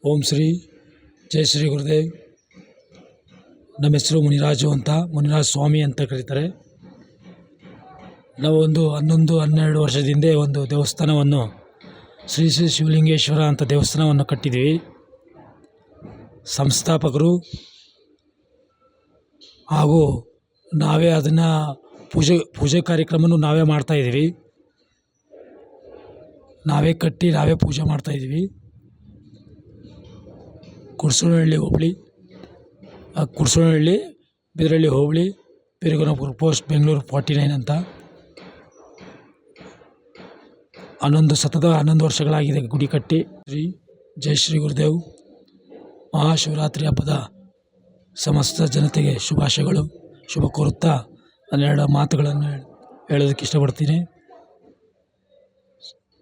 ಓಂ ಶ್ರೀ ಜೈ ಶ್ರೀ ಗುರುದೇವ್. ನಮ್ಮ ಹೆಸರು ಮುನಿರಾಜು ಅಂತ, ಮುನಿರಾಜ ಸ್ವಾಮಿ ಅಂತ ಕರೀತಾರೆ. ನಾವು ಒಂದು 11-12 ವರ್ಷದ ಹಿಂದೆ ಒಂದು ದೇವಸ್ಥಾನವನ್ನು ಶ್ರೀ ಶ್ರೀ ಶಿವಲಿಂಗೇಶ್ವರ ಅಂತ ದೇವಸ್ಥಾನವನ್ನು ಕಟ್ಟಿದ್ದೀವಿ. ಸಂಸ್ಥಾಪಕರು ಹಾಗೂ ನಾವೇ ಅದನ್ನು ಪೂಜೆ ಕಾರ್ಯಕ್ರಮವನ್ನು ನಾವೇ ಮಾಡ್ತಾಯಿದ್ದೀವಿ. ನಾವೇ ಕಟ್ಟಿ ನಾವೇ ಪೂಜೆ ಮಾಡ್ತಾಯಿದ್ದೀವಿ. ಕುಡ್ಸೋನಹಳ್ಳಿ ಹೋಬಳಿ, ಕುಡ್ಸೋನಹಳ್ಳಿ, ಬಿದರಳ್ಳಿ ಹೋಬಳಿ, ಪೆರುಗನಪುರ ಪೋಸ್ಟ್, ಬೆಂಗಳೂರು 49 ಅಂತ. 11 ವರ್ಷಗಳಾಗಿದೆ ಗುಡಿ ಕಟ್ಟಿ. ಜೈ ಶ್ರೀ ಗುರುದೇವ್. ಮಹಾಶಿವರಾತ್ರಿ ಹಬ್ಬದ ಸಮಸ್ತ ಜನತೆಗೆ ಶುಭಾಶಯಗಳು. ಶುಭ ಕೋರುತ್ತಾ 12 ಮಾತುಗಳನ್ನು ಹೇಳೋದಕ್ಕೆ ಇಷ್ಟಪಡ್ತೀನಿ.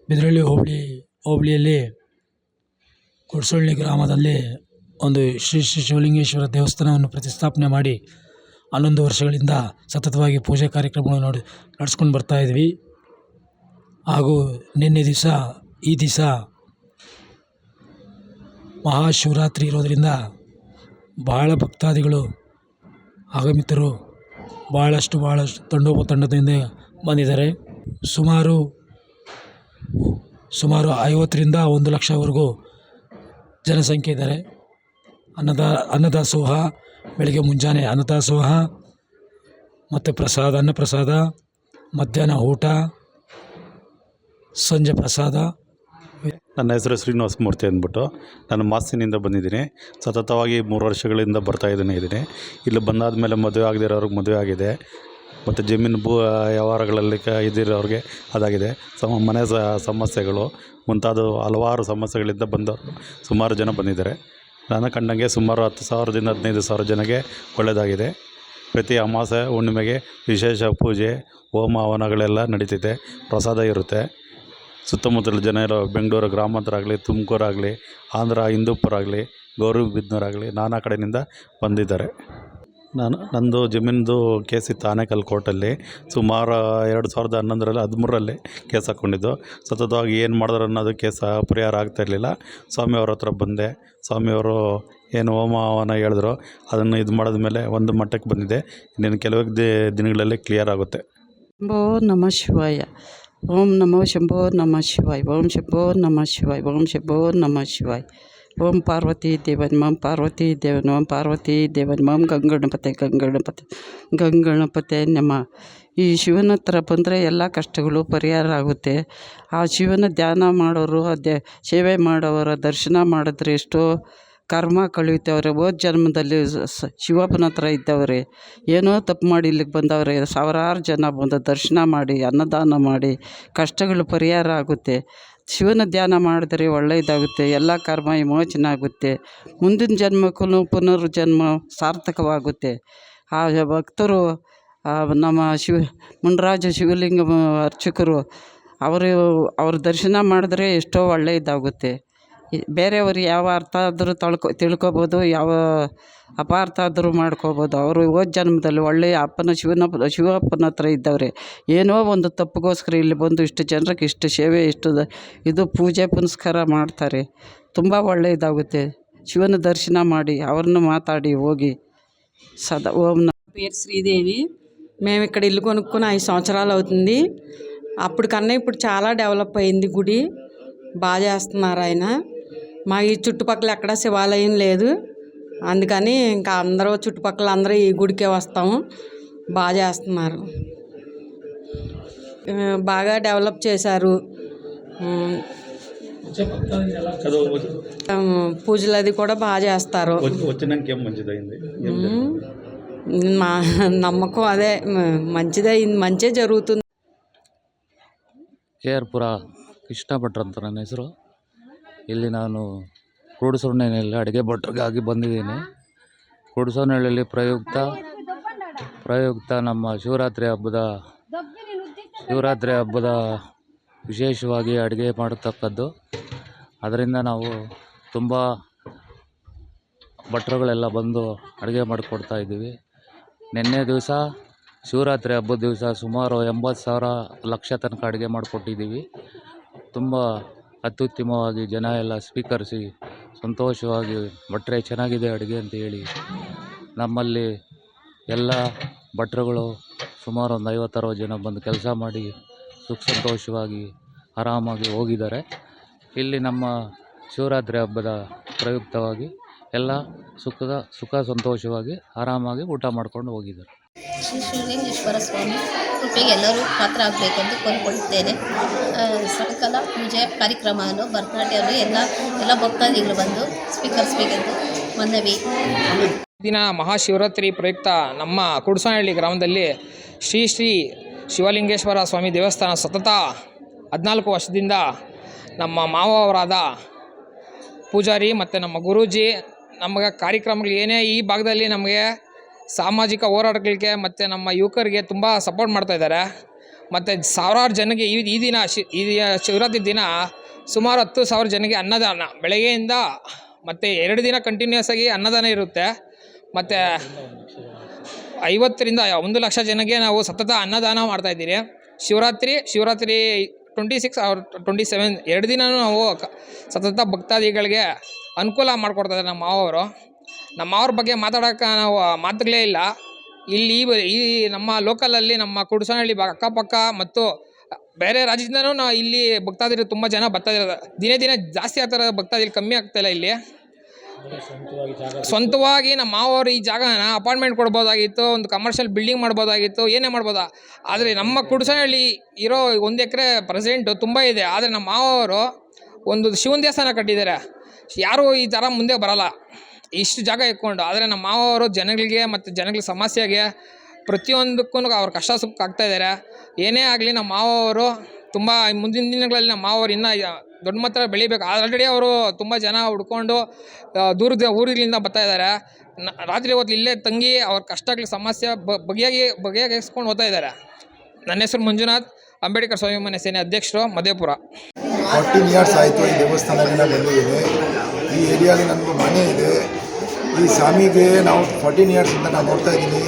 ಬಿದರಳ್ಳಿ ಹೋಬಳಿಯಲ್ಲಿ ಕುಡ್ಸೋಳ್ಳಿ ಗ್ರಾಮದಲ್ಲಿ ಒಂದು ಶ್ರೀ ಶ್ರೀ ಶಿವಲಿಂಗೇಶ್ವರ ದೇವಸ್ಥಾನವನ್ನು ಪ್ರತಿಷ್ಠಾಪನೆ ಮಾಡಿ 11 ವರ್ಷಗಳಿಂದ ಸತತವಾಗಿ ಪೂಜೆ ಕಾರ್ಯಕ್ರಮಗಳನ್ನು ನಡೆಸ್ಕೊಂಡು ಬರ್ತಾಯಿದ್ವಿ. ಹಾಗೂ ಈ ದಿವಸ ಮಹಾಶಿವರಾತ್ರಿ ಇರೋದರಿಂದ ಭಾಳ ಭಕ್ತಾದಿಗಳು ಆಗಮಿತರು ಭಾಳಷ್ಟು ತಂಡದಿಂದ ಬಂದಿದ್ದಾರೆ. ಸುಮಾರು 50ರಿಂದ 1 ಲಕ್ಷವರೆಗೂ ಜನಸಂಖ್ಯೆ ಇದ್ದಾರೆ. ಅನ್ನದಾಸೋಹ, ಬೆಳಗ್ಗೆ ಮುಂಜಾನೆ ಅನ್ನದಾಸೋಹ ಮತ್ತು ಅನ್ನಪ್ರಸಾದ, ಮಧ್ಯಾಹ್ನ ಊಟ, ಸಂಜೆ ಪ್ರಸಾದ. ನನ್ನ ಹೆಸರು ಶ್ರೀನಿವಾಸ ಮೂರ್ತಿ ಅಂದ್ಬಿಟ್ಟು. ನಾನು ಮಾಸ್ತಿನಿಂದ ಬಂದಿದ್ದೀನಿ. ಸತತವಾಗಿ 3 ವರ್ಷಗಳಿಂದ ಬರ್ತಾಯಿದ್ದೀನಿ. ಇಲ್ಲಿ ಬಂದಾದ ಮೇಲೆ ಮದುವೆ ಆಗದಿರೋರಿಗೆ ಮದುವೆ ಆಗಿದೆ, ಮತ್ತು ಜಮೀನು ವ್ಯವಹಾರಗಳಲ್ಲಿ ಇದ್ದಿರೋರಿಗೆ ಅದಾಗಿದೆ. ಮನೆ ಸಮಸ್ಯೆಗಳು ಮುಂತಾದ ಹಲವಾರು ಸಮಸ್ಯೆಗಳಿಂದ ಬಂದವರು ಸುಮಾರು ಜನ ಬಂದಿದ್ದಾರೆ. ನಾನು ಕಂಡಂಗೆ ಸುಮಾರು 10,000ದಿಂದ 15,000 ಜನಕ್ಕೆ ಒಳ್ಳೆಯದಾಗಿದೆ. ಪ್ರತಿ ಅಮಾವಾಸ್ಯೆ ಹುಣ್ಣಿಮೆಗೆ ವಿಶೇಷ ಪೂಜೆ, ಹೋಮ ಹವನಗಳೆಲ್ಲ ನಡೀತಿದೆ. ಪ್ರಸಾದ ಇರುತ್ತೆ. ಸುತ್ತಮುತ್ತಲ ಜನ ಇರೋ ಬೆಂಗಳೂರು ಗ್ರಾಮಾಂತರ ಆಗಲಿ, ತುಮಕೂರಾಗಲಿ, ಆಂಧ್ರ ಹಿಂದೂಪುರ ಆಗಲಿ, ಗೌರಿಬಿದನೂರಾಗಲಿ ನಾನಾ ಕಡೆಯಿಂದ ಬಂದಿದ್ದಾರೆ. ನಂದು ಜಮೀನ್ದು ಕೇಸ್ ಇತ್ತು ಆನೇಕಲ್ ಕೋರ್ಟಲ್ಲಿ. ಸುಮಾರು 2013ರಲ್ಲಿ ಕೇಸ್ ಹಾಕ್ಕೊಂಡಿದ್ದು. ಸತತವಾಗಿ ಏನು ಮಾಡಿದ್ರು ಅನ್ನೋದು ಕೇಸ್ ಪರಿಹಾರ ಆಗ್ತಾಯಿರಲಿಲ್ಲ. ಸ್ವಾಮಿಯವ್ರ ಹತ್ರ ಬಂದೆ. ಸ್ವಾಮಿಯವರು ಏನು ಹೋಮ ಹವನ ಹೇಳಿದ್ರು, ಅದನ್ನು ಇದು ಮಾಡಿದ್ಮೇಲೆ ಒಂದು ಮಟ್ಟಕ್ಕೆ ಬಂದಿದೆ. ಇನ್ನೇನು ಕೆಲವು ದಿನಗಳಲ್ಲಿ ಕ್ಲಿಯರ್ ಆಗುತ್ತೆ. ಶಂಭೋ ನಮಃ ಶಿವಾಯ. ಓಂ ನಮೋ ಶಂಭೋ ನಮಃ ಶಿವಾಯ. ಓಂ ಶಂಭೋ ನಮಃ ಶಿವಾಯ. ಓಂ ಶಂಭೋ ನಮಃ ಶಿವಾಯ. ಓಂ ಪಾರ್ವತಿ ದೇವನ್ಮಂ ಪಾರ್ವತಿ ದೇವನ್ಮಂ ಪಾರ್ವತಿ ದೇವನ್ಮಂ ಗಂಗಣಪತೆ ನಮ್ಮ ಈ ಶಿವನ ಹತ್ರ ಬಂದರೆ ಎಲ್ಲ ಕಷ್ಟಗಳು ಪರಿಹಾರ ಆಗುತ್ತೆ. ಆ ಶಿವನ ಧ್ಯಾನ ಮಾಡೋರು, ಸೇವೆ ಮಾಡೋರ ದರ್ಶನ ಮಾಡಿದ್ರೆ ಎಷ್ಟೋ ಕರ್ಮ ಕಳೆಯುತ್ತವ್ರೆ. ಹೋದ ಜನ್ಮದಲ್ಲಿ ಶಿವಪ್ಪನ ಹತ್ರ ಇದ್ದವ್ರೆ, ಏನೋ ತಪ್ಪು ಮಾಡಿ ಇಲ್ಲಿಗೆ ಬಂದವ್ರೆ. ಸಾವಿರಾರು ಜನ ಬಂದು ದರ್ಶನ ಮಾಡಿ ಅನ್ನದಾನ ಮಾಡಿ ಕಷ್ಟಗಳು ಪರಿಹಾರ ಆಗುತ್ತೆ. ಶಿವನ ಧ್ಯಾನ ಮಾಡಿದ್ರೆ ಒಳ್ಳೆಯದಾಗುತ್ತೆ. ಎಲ್ಲ ಕರ್ಮ ವಿಮೋಚನೆ ಆಗುತ್ತೆ. ಮುಂದಿನ ಜನ್ಮಕ್ಕೂ ಪುನರ್ಜನ್ಮ ಸಾರ್ಥಕವಾಗುತ್ತೆ. ಆ ಭಕ್ತರು ನಮ್ಮ ಮುನಿರಾಜ ಶಿವಲಿಂಗ ಅರ್ಚಕರು ಅವ್ರ ದರ್ಶನ ಮಾಡಿದ್ರೆ ಎಷ್ಟೋ ಒಳ್ಳೆಯದಾಗುತ್ತೆ. ಬೇರೆಯವರು ಯಾವ ಅರ್ಥ ಆದರೂ ತಿಳ್ಕೊಬೋದು, ಯಾವ ಅಪಾರ್ಥ ಆದರೂ ಮಾಡ್ಕೋಬೋದು. ಅವರು ಹೋದ ಜನ್ಮದಲ್ಲಿ ಒಳ್ಳೆಯ ಶಿವಪ್ಪನ ಹತ್ರ ಇದ್ದವ್ರೆ. ಏನೋ ಒಂದು ತಪ್ಪಿಗೋಸ್ಕರ ಇಲ್ಲಿ ಬಂದು ಇಷ್ಟು ಜನರಿಗೆ ಇಷ್ಟು ಸೇವೆ, ಇದು ಪೂಜೆ ಪುನಸ್ಕಾರ ಮಾಡ್ತಾರೆ. ತುಂಬ ఒళ్ళేదాಗುತ್ತೆ. ಶಿವನ దర్శన ಮಾಡಿ ಅವ್ರನ್ನ మాట్లాడి ಹೋగి సదా ఓం. పేరు శ్రీదేవి. మేము ఇక్కడ ఇల్లు కొనుక్కొని 5 సంవత్సరాలు అవుతుంది. అప్పటికన్నా ఇప్పుడు చాలా డెవలప్ అయింది. గుడి బాగా చేస్తున్నారు ఆయన. మా ఈ చుట్టుపక్కల ఎక్కడ శివాలయం లేదు, అందుకని ఇంకా అందరూ చుట్టుపక్కల అందరూ ఈ గుడికే వస్తాము. బాగా చేస్తున్నారు, బాగా డెవలప్ చేశారు. పూజలు అది కూడా బాగా చేస్తారు. మా నమ్మకం అదే, మంచిదే జరుగుతుంది. KR-ಪುರ ಕೃಷ್ಣ ಭಟ್ರು ಅಂತ ನನ್ನ ಹೆಸರು. ಇಲ್ಲಿ ನಾನು ಕೂಡುಸೋನಹಳ್ಳಿಯಲ್ಲಿ ಅಡುಗೆ ಭಟ್ರಿಗಾಗಿ ಬಂದಿದ್ದೀನಿ. ಕೂಡುಸೋನಹಳ್ಳಿಯಲ್ಲಿ ಪ್ರಯುಕ್ತ ನಮ್ಮ ಶಿವರಾತ್ರಿ ಹಬ್ಬದ ವಿಶೇಷವಾಗಿ ಅಡುಗೆ ಮಾಡತಕ್ಕದ್ದು. ಅದರಿಂದ ನಾವು ತುಂಬ ಭಟ್ರುಗಳೆಲ್ಲ ಬಂದು ಅಡುಗೆ ಮಾಡಿಕೊಡ್ತಾ ಇದ್ದೀವಿ. ನಿನ್ನೆ ದಿವಸ ಶಿವರಾತ್ರಿ ಹಬ್ಬದ ದಿವಸ ಸುಮಾರು 80,000 ಲಕ್ಷ ತನಕ ಅಡುಗೆ ಮಾಡಿಕೊಟ್ಟಿದ್ದೀವಿ. ತುಂಬ ಅತ್ಯುತ್ತಮವಾಗಿ ಜನ ಎಲ್ಲ ಸ್ವೀಕರಿಸಿ ಸಂತೋಷವಾಗಿ ಭಟ್ರೆ ಚೆನ್ನಾಗಿದೆ ಅಡುಗೆ ಅಂತ ಹೇಳಿ ನಮ್ಮಲ್ಲಿ ಎಲ್ಲ ಭಟ್ರುಗಳು ಸುಮಾರು ಒಂದು 50-60 ಜನ ಬಂದು ಕೆಲಸ ಮಾಡಿ ಸುಖ ಸಂತೋಷವಾಗಿ ಆರಾಮಾಗಿ ಹೋಗಿದ್ದಾರೆ. ಇಲ್ಲಿ ನಮ್ಮ ಶಿವರಾತ್ರಿ ಹಬ್ಬದ ಪ್ರಯುಕ್ತವಾಗಿ ಎಲ್ಲ ಸುಖ ಸಂತೋಷವಾಗಿ ಆರಾಮಾಗಿ ಊಟ ಮಾಡ್ಕೊಂಡು ಹೋಗಿದ್ದಾರೆ. ಶ್ರೀ ಶಿವಲಿಂಗೇಶ್ವರ ಸ್ವಾಮಿ ಕೃಪೆಗೆ ಎಲ್ಲರೂ ಪಾತ್ರ ಆಗಬೇಕೆಂದು ಕೋರಿಕೊಳ್ಳುತ್ತೇನೆ. ಸಕಲ ಪೂಜೆ ಕಾರ್ಯಕ್ರಮವನ್ನು ಭರತನಾಟ್ಯವನ್ನು ಎಲ್ಲ ಭಕ್ತಾದಿಗಳು ಬಂದು ಸ್ವೀಕರಿಸಬೇಕೆಂದು ಮನವಿ. ದಿನ ಮಹಾಶಿವರಾತ್ರಿ ಪ್ರಯುಕ್ತ ನಮ್ಮ ಕುಡ್ಸನಹಳ್ಳಿ ಗ್ರಾಮದಲ್ಲಿ ಶ್ರೀ ಶಿವಲಿಂಗೇಶ್ವರ ಸ್ವಾಮಿ ದೇವಸ್ಥಾನ ಸತತ 14 ವರ್ಷದಿಂದ ನಮ್ಮ ಮಾವವರಾದ ಪೂಜಾರಿ ಮತ್ತು ನಮ್ಮ ಗುರೂಜಿ ನಮಗೆ ಕಾರ್ಯಕ್ರಮಗಳು ಏನೇ ಈ ಭಾಗದಲ್ಲಿ ನಮಗೆ ಸಾಮಾಜಿಕ ಹೋರಾಟಗಳಿಗೆ ಮತ್ತು ನಮ್ಮ ಯುವಕರಿಗೆ ತುಂಬ ಸಪೋರ್ಟ್ ಮಾಡ್ತಾಯಿದ್ದಾರೆ. ಮತ್ತು ಸಾವಿರಾರು ಜನಕ್ಕೆ ಈ ದಿನ ಶಿವರಾತ್ರಿ ದಿನ ಸುಮಾರು 10,000 ಜನಕ್ಕೆ ಅನ್ನದಾನ ಬೆಳಗ್ಗೆಯಿಂದ ಮತ್ತು 2 ದಿನ ಕಂಟಿನ್ಯೂಸ್ ಆಗಿ ಅನ್ನದಾನ ಇರುತ್ತೆ. ಮತ್ತು 50ರಿಂದ 1 ಲಕ್ಷ ಜನಕ್ಕೆ ನಾವು ಸತತ ಅನ್ನದಾನ ಮಾಡ್ತಾಯಿದ್ದೀರಿ. ಶಿವರಾತ್ರಿ 26 or 27 2 ದಿನವೂ ನಾವು ಸತತ ಭಕ್ತಾದಿಗಳಿಗೆ ಅನುಕೂಲ ಮಾಡಿಕೊಡ್ತಾಯಿದ್ದಾರೆ ನಮ್ಮ ಮಾವವರು. ನಮ್ಮ ಮಾವರ ಬಗ್ಗೆ ಮಾತಾಡೋಕ್ಕೆ ನಾವು ಮಾತುಗಳೇ ಇಲ್ಲ. ಇಲ್ಲಿ ಈ ನಮ್ಮ ಲೋಕಲಲ್ಲಿ ನಮ್ಮ ಕುಡ್ಸನಹಳ್ಳಿ ಅಕ್ಕಪಕ್ಕ ಮತ್ತು ಬೇರೆ ರಾಜ್ಯದಿಂದನೂ ನಾವು ಇಲ್ಲಿ ಭಕ್ತಾದಿಗಳು ತುಂಬ ಜನ ಬರ್ತಾಯಿದ್ದಾರೆ. ದಿನೇ ಜಾಸ್ತಿ ಆಗ್ತಾರೆ, ಭಕ್ತಾದಿಗಳು ಕಮ್ಮಿ ಆಗ್ತಾಯಿಲ್ಲ. ಇಲ್ಲಿ ಸ್ವಂತವಾಗಿ ನಮ್ಮ ಮಾವರು ಈ ಜಾಗನ ಅಪಾರ್ಟ್ಮೆಂಟ್ ಕೊಡ್ಬೋದಾಗಿತ್ತು, ಒಂದು ಕಮರ್ಷಿಯಲ್ ಬಿಲ್ಡಿಂಗ್ ಮಾಡ್ಬೋದಾಗಿತ್ತು, ಏನೇ ಮಾಡ್ಬೋದು. ಆದರೆ ನಮ್ಮ ಕುಡ್ಸನಹಳ್ಳಿ ಇರೋ 1 ಎಕರೆ ಪ್ರೆಸೆಂಟು ತುಂಬ ಇದೆ. ಆದರೆ ನಮ್ಮ ಮಾವರು ಒಂದು ಶಿವನ ದೇವಸ್ಥಾನ ಕಟ್ಟಿದ್ದಾರೆ. ಯಾರೂ ಈ ಥರ ಮುಂದೆ ಬರೋಲ್ಲ ಇಷ್ಟು ಜಾಗ ಇಟ್ಕೊಂಡು. ಆದರೆ ನಮ್ಮ ಮಾವವರು ಜನಗಳಿಗೆ ಮತ್ತು ಜನಗಳ ಸಮಸ್ಯೆಗೆ ಪ್ರತಿಯೊಂದಕ್ಕೂ ಅವ್ರ ಕಷ್ಟ ಸುಖ ಆಗ್ತಾಯಿದ್ದಾರೆ. ಏನೇ ಆಗಲಿ ನಮ್ಮ ಮಾವವರು ತುಂಬ ಮುಂದಿನ ದಿನಗಳಲ್ಲಿ ನಮ್ಮ ಮಾವರು ಇನ್ನೂ ದೊಡ್ಡ ಮಟ್ಟ ಬೆಳಿಬೇಕು. ಆಲ್ರೆಡಿ ಅವರು ತುಂಬ ಜನ ಹುಡ್ಕೊಂಡು ದೂರದ ಊರುಗಳಿಂದ ಬರ್ತಾಯಿದ್ದಾರೆ. ರಾತ್ರಿ ಹೊತ್ತು ಇಲ್ಲೇ ತಂಗಿ ಅವ್ರ ಕಷ್ಟಗಳ ಸಮಸ್ಯೆ ಬಗೆಹರಿಸ್ಕೊಂಡು ಹೋಗ್ತಾ ಇದ್ದಾರೆ. ನನ್ನ ಹೆಸರು ಮಂಜುನಾಥ್, ಅಂಬೇಡ್ಕರ್ ಸ್ವಾಭಿಮಾನ ಸೇನೆ ಅಧ್ಯಕ್ಷರು, ಮಧೇಪುರ. 14 ಇಯರ್ಸ್ ಆಯಿತು ಈ ದೇವಸ್ಥಾನದಿಂದ ಬಂದಿದ್ದೇನೆ. ಈ ಏರಿಯಾಲಿ ನಮ್ಮದು ಮನೆ ಇದೆ. ಈ ಸ್ವಾಮಿಗೆ ನಾವು 14 ಇಯರ್ಸಿಂದ ನಾನು ನೋಡ್ತಾ ಇದ್ದೀನಿ.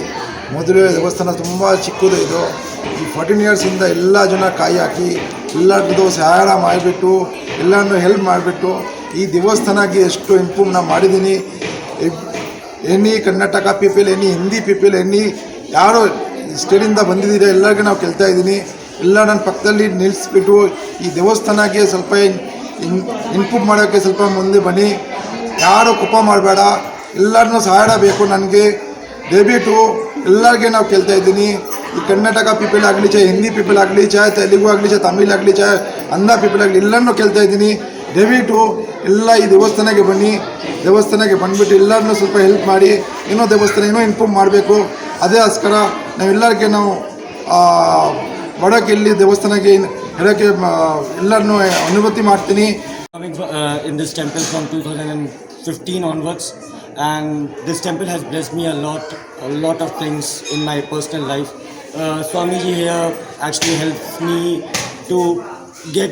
ಮೊದಲು ದೇವಸ್ಥಾನ ತುಂಬ ಚಿಕ್ಕದು ಇದು. ಈ 14 ಇಯರ್ಸಿಂದ ಎಲ್ಲ ಜನ ಕಾಯಿ ಹಾಕಿ ಎಲ್ಲರದ್ದು ಸಹಾಯ ಮಾಡಿಬಿಟ್ಟು ಎಲ್ಲರನ್ನೂ ಹೆಲ್ಪ್ ಮಾಡಿಬಿಟ್ಟು ಈ ದೇವಸ್ಥಾನಕ್ಕೆ ಎಷ್ಟು ಇಂಪ್ರೂವ್ ನಾನು ಮಾಡಿದ್ದೀನಿ. Any Karnataka people, any Hindi people, any ಯಾರು ಸ್ಟೇಟಿಂದ ಬಂದಿದ್ದೀರಾ ಎಲ್ಲರಿಗೂ ನಾವು ಕೇಳ್ತಾ ಇದ್ದೀನಿ. ಎಲ್ಲ ನನ್ನ ಪಕ್ಕದಲ್ಲಿ ನಿಲ್ಲಿಸ್ಬಿಟ್ಟು ಈ ದೇವಸ್ಥಾನಕ್ಕೆ ಸ್ವಲ್ಪ ಇಂಪ್ರೂವ್ ಮಾಡೋಕ್ಕೆ ಸ್ವಲ್ಪ ಮುಂದೆ ಬನ್ನಿ. ಯಾರು ಕೋಪ ಮಾಡಬೇಡ, ಎಲ್ಲರನ್ನೂ ಸಹಾಯ ಬೇಕು ನನಗೆ. ದಯವಿಟ್ಟು ಎಲ್ಲರಿಗೆ ನಾವು ಕೇಳ್ತಾ ಇದ್ದೀನಿ. ಈ ಕರ್ನಾಟಕ ಪೀಪಲ್ ಆಗಲಿ, ಚಾಹೆ ಹಿಂದಿ ಪೀಪಲ್ ಆಗಲಿ, ಚಾಹೆ ತೆಲುಗು ಆಗಲಿ, ಚಾಹೆ ತಮಿಳ್ ಆಗಲಿ, ಚಾಹೆ ಅಂಧ ಪೀಪಲ್ ಆಗಲಿ, ಎಲ್ಲರನ್ನೂ ಕೇಳ್ತಾ ಇದ್ದೀನಿ. ದಯವಿಟ್ಟು ಎಲ್ಲ ಈ ದೇವಸ್ಥಾನಕ್ಕೆ ಬನ್ನಿ. ದೇವಸ್ಥಾನಕ್ಕೆ ಬಂದುಬಿಟ್ಟು ಎಲ್ಲರನ್ನೂ ಸ್ವಲ್ಪ ಹೆಲ್ಪ್ ಮಾಡಿ. ಇನ್ನೂ ದೇವಸ್ಥಾನ ಇನ್ನೂ ಇಂಪ್ರೂವ್ ಮಾಡಬೇಕು. ಅದಕ್ಕೋಸ್ಕರ ನಾವೆಲ್ಲರಿಗೆ ನಾವು ಬಡಕ್ಕೆ ಇಲ್ಲಿ ದೇವಸ್ಥಾನಕ್ಕೆ ಹೇಳೋಕ್ಕೆ ಎಲ್ಲರನ್ನೂ ಅನುಮತಿ ಮಾಡ್ತೀನಿ. In this temple from 2015 onwards, and this temple has blessed me a lot of things in my personal life. Swamiji here actually helps me to get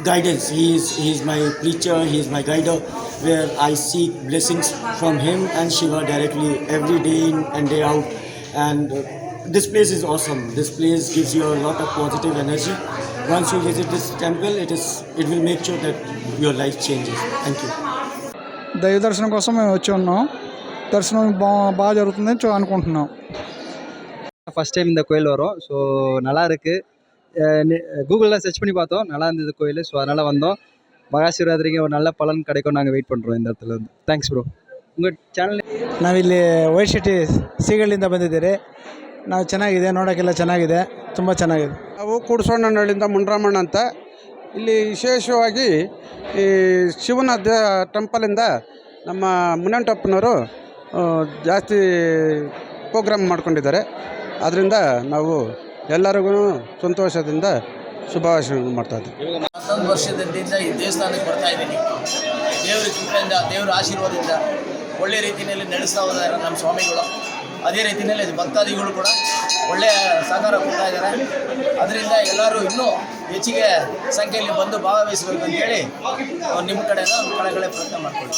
guidance. He is my preacher, he is my guider, where I seek blessings from him and Shiva directly every day in and day out. And this place is awesome. This place gives you a lot of positive energy. Once you visit this temple, it will make sure that your life changes. Thank you. దైవ దర్శనం కోసం మేము వచ్చి ఉన్నాం. దర్శనం బాగా జరుగుతుందని అనుకుంటున్నాం. ஃபஸ்ட் டைம் இந்த கோயில் வரோம். ஸோ நல்லா இருக்குது. கூகுளில் சர்ச் பண்ணி பார்த்தோம், நல்லா இருந்தது கோயில். ஸோ அதனால் வந்தோம். மகா சிவராத்திரிக்கு ஒரு நல்ல பலன் கிடைக்கும் நாங்கள் வெயிட் பண்ணுறோம் இந்த இடத்துல இருந்து. Thanks bro. ಉಂಗ ಚಾನಲ್ ನಾವಿಲ್ಲಿ ವೈಟ್ ಸಿಟಿ ಸೀಗಳಿಂದ ಬಂದಿದ್ದೀರಿ. ನಾವು ಚೆನ್ನಾಗಿದೆ, ನೋಡೋಕ್ಕೆಲ್ಲ ಚೆನ್ನಾಗಿದೆ, ತುಂಬ ಚೆನ್ನಾಗಿದೆ. ನಾವು ಕೂಡ್ಸೋಣ್ಣನಹಳ್ಳಿಯಿಂದ ಮುನ್ರಾಮಣ್ಣ ಅಂತ. ಇಲ್ಲಿ ವಿಶೇಷವಾಗಿ ಈ ಶಿವನ ಟೆಂಪಲಿಂದ ನಮ್ಮ ಮುನಿಯಂಟಪ್ಪನವರು ಜಾಸ್ತಿ ಪ್ರೋಗ್ರಾಮ್ ಮಾಡ್ಕೊಂಡಿದ್ದಾರೆ. ಆದ್ದರಿಂದ ನಾವು ಎಲ್ಲರಿಗೂ ಸಂತೋಷದಿಂದ ಶುಭಾಶಯ ಮಾಡ್ತಾಯಿದ್ದೀವಿ. 11 ವರ್ಷದಿಂದ ಈ ದೇವಸ್ಥಾನಕ್ಕೆ ಬರ್ತಾ ಇದ್ದೀನಿ. ದೇವರ ಕೃಪೆಯಿಂದ, ದೇವರ ಆಶೀರ್ವಾದದಿಂದ ಒಳ್ಳೆ ರೀತಿಯಲ್ಲಿ ನಡೆಸ್ತಾ ಹೋದ್ದಾರೆ ನಮ್ಮ ಸ್ವಾಮಿಗಳು. ಅದೇ ರೀತಿಯಲ್ಲಿ ಭಕ್ತಾದಿಗಳು ಕೂಡ ಒಳ್ಳೆಯ ಸಹಕಾರ ಕೊಡ್ತಾ ಇದ್ದಾರೆ. ಅದರಿಂದ ಎಲ್ಲರೂ ಇನ್ನೂ ಹೆಚ್ಚಿಗೆ ಸಂಖ್ಯೆಯಲ್ಲಿ ಬಂದು ಭಾಗವಹಿಸಬೇಕು ಅಂತೇಳಿ ನಿಮ್ಮ ಕಡೆಯಿಂದ ಒಂದು ಕಳಕಳಿ ಪ್ರಯತ್ನ ಮಾಡ್ತೀವಿ.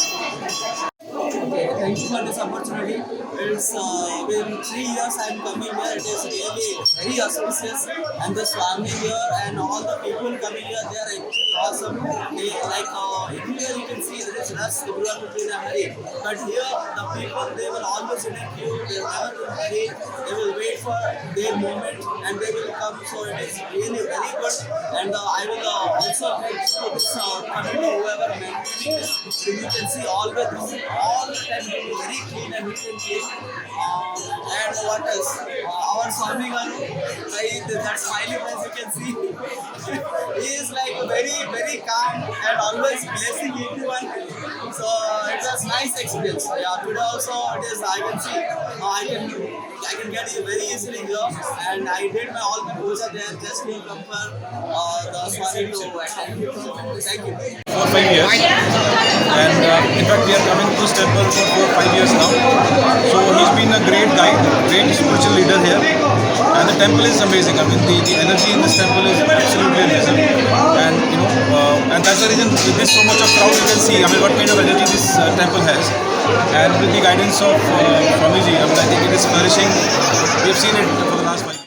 Okay, thank you for this opportunity. It's been 3 years I'm coming here. It is really very auspicious, and the Swami here and all the people coming here, they are actually awesome. They like everywhere you can see there is rush, everyone will be in a hurry. But here the people, they will always in a queue. They will never in a hurry. They will wait for their moment and they will come. So it is really very good. And I will also thank to this committee, whoever maintaining this. So you can see all the time very clean and neat and clean. And what else? Our Swami Garu, that smiley face you can see. He is like very, very calm and always blessing everyone. So it was nice experience. Yeah, today also it is. I can see. I can get it very easily here, and I did my all the puja there just to compare the Swami to attend. Thank you. 4-5 years, and in fact we are coming to this temple for 4-5 years now. So he's been a great guide, great spiritual leader here, and the temple is amazing. I mean the energy in this temple is absolutely amazing, and and that's the reason with this so much of crowd you can see. I mean what kind of energy this temple has, and with the guidance of Swamiji, I mean I think it is flourishing. We have seen it for